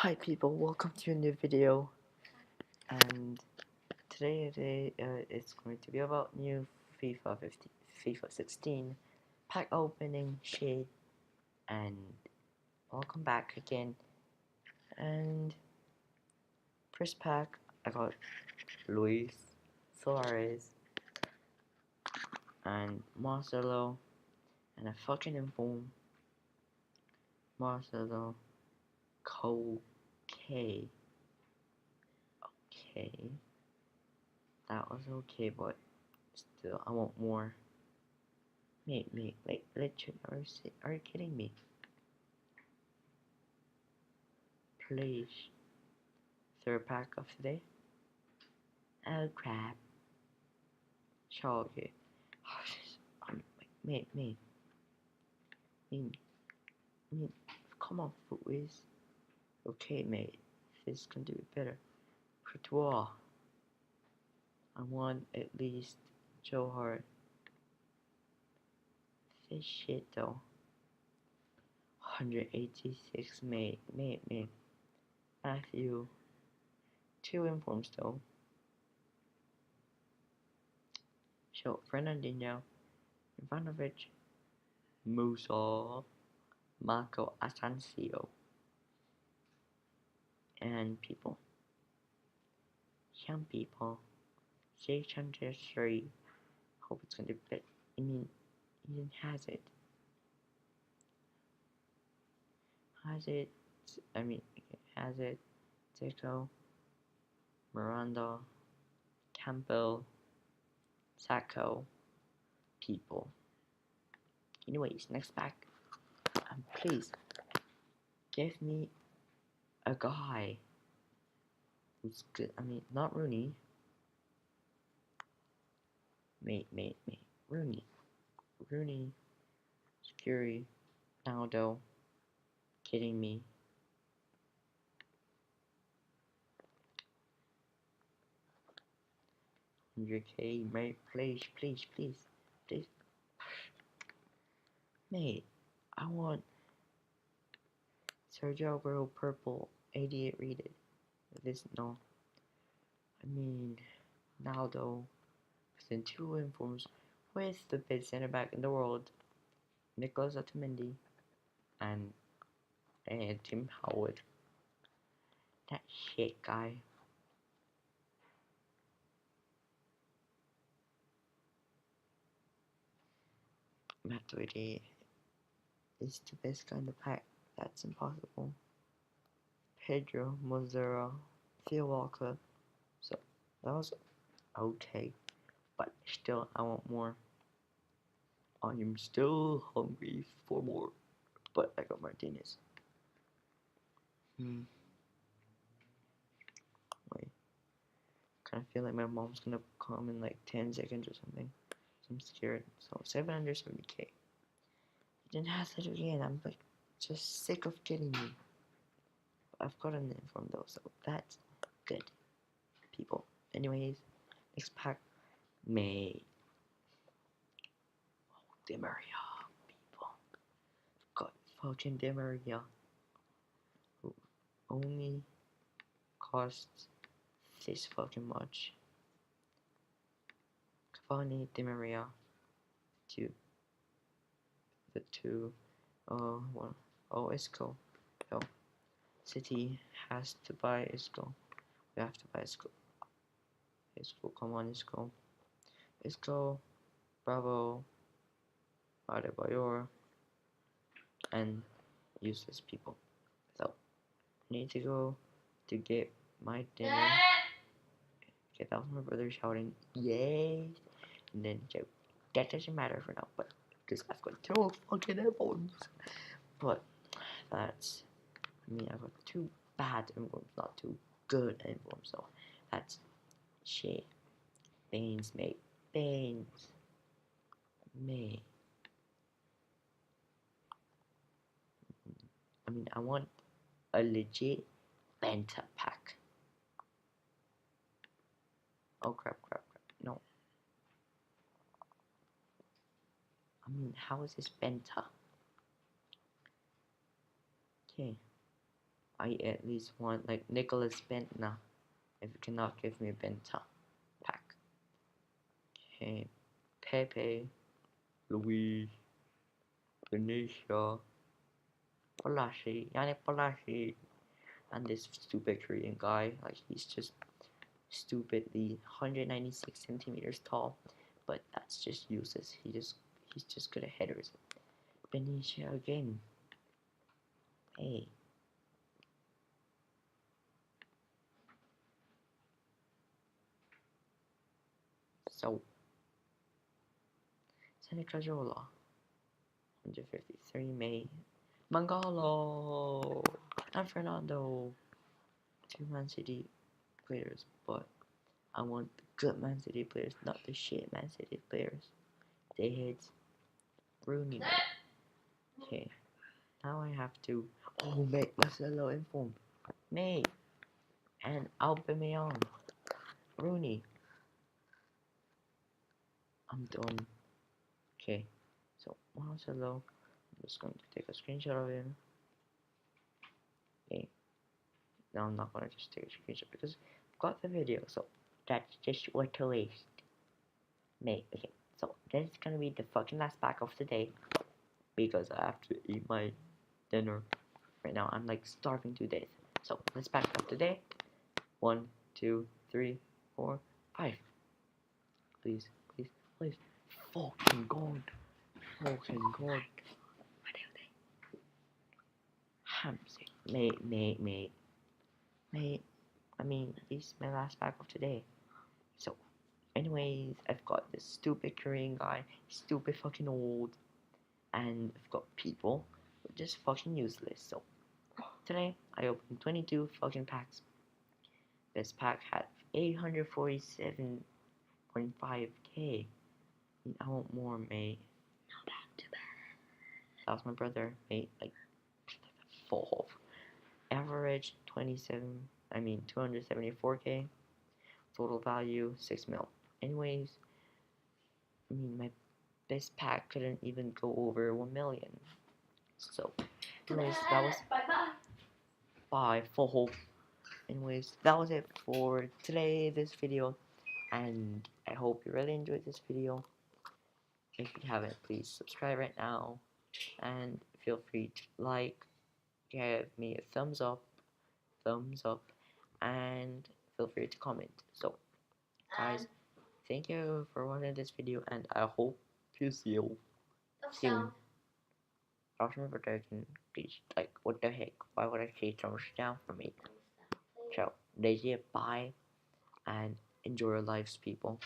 Hi people, welcome to a new video, and today it's going to be about new FIFA 16 pack opening shit, and welcome back again. And first pack I got Luis Suarez and Marcelo and a fucking inform Marcelo okay. Okay, that was okay, but still I want more. Mate, like, literally, are you kidding me? Please. Third pack of today. Oh crap. Shoggy. Mate, mate, come on, Futwiz. Okay, mate, this can do it better. Futwiz. I want at least Joe Hart. This shit though. 186, mate. Matthew. 2 informs though. Show Fernandinho. Ivanovic. Musa. Marco Asensio. And people. Young people. 603. Hope it's gonna be better. I mean, Eden has it. Has it. Zico, Miranda, Campbell, Sacco, people. Anyways, next pack. Please give me a guy who's good. Not Rooney. Mate. Rooney. Scary. Ronaldo. Kidding me. $100K, mate. Please. Mate, I want Sergio Aguero purple 88 rated. This no. Ronaldo within 2 informs with the best center back in the world, Nicholas Otamendi, and Tim Howard. That shit guy. Matuidi is the best guy in the pack. That's impossible. Pedro, Mozera, Theo Walker. So that was okay, but still I want more. I am still hungry for more, but I got Martinez. Wait, kind of feel like my mom's gonna come in like 10 seconds or something. So I'm scared. So 770K. It didn't have it again. I'm like just sick of getting me. I've gotten it from those, so that's good, people. Anyways, next pack, May. Di Maria, people. Got fucking Di Maria, who only costs this fucking much. Cavani, Di Maria, Isco. Oh, City has to buy Isco. We have to buy Isco. Come on, Isco, Bravo, Adebayor, and useless people. So, I need to go to get my dinner. Okay, that was my brother shouting, yay! And then, that doesn't matter for now, but because I've got 2 fucking headphones. But that's, I've got 2 bad informs, not 2 good informs, so that's shit. Baines, mate. Baines. Mate. I want a legit Benta pack. Oh crap. No. How is this Benta? Okay. I at least want like Nicholas Bentner. If you cannot give me a Benta pack. Okay. Pepe, Luis, Benicia, Polashi, Yannick Polashi, and this stupid Korean guy. Like he's just stupidly 196 centimeters tall, but that's just useless. He's just good at headers. Benicia again. Hey. So Seneca Jola, 153 May. Mangalo and Fernando. Two Man City players, but I want the good Man City players, not the shit Man City players. They hit Rooney. Okay, now I have to. Oh, mate, that's a low inform. Mate, and Aubameyang, Rooney. I'm done. Okay, so Marcelo. I'm just going to take a screenshot of him. Okay, now I'm not gonna just take a screenshot because I've got the video, so that's just what a waste. Mate, okay, so this is gonna be the fucking last pack of the day because I have to eat my dinner. Right now I'm like starving to death. So let's pack up today. 1, 2, 3, 4, 5. Please, please, please. Fucking god. Fucking god. Hamsick. Mate. I mean, this is my last pack of today. So, anyways, I've got this stupid Korean guy, stupid fucking old, and I've got people who are just fucking useless. So, today I opened 22 fucking packs. This pack had 847.5k. I want more, mate. Not too bad. That was my brother, mate. Like, full. Average 274k. Total value 6 mil. Anyways, I mean, my best pack couldn't even go over 1 million. So, anyways, that was bye. Full. Anyways, that was it for today, this video, and I hope you really enjoyed this video. If you haven't, please subscribe right now, and feel free to like, give me a thumbs up, and feel free to comment. So, guys, thank you for watching this video, and I hope you see you soon. Russian protection, please, like, what the heck, why would I say thumbs down for me? So, bye, and enjoy your lives, people.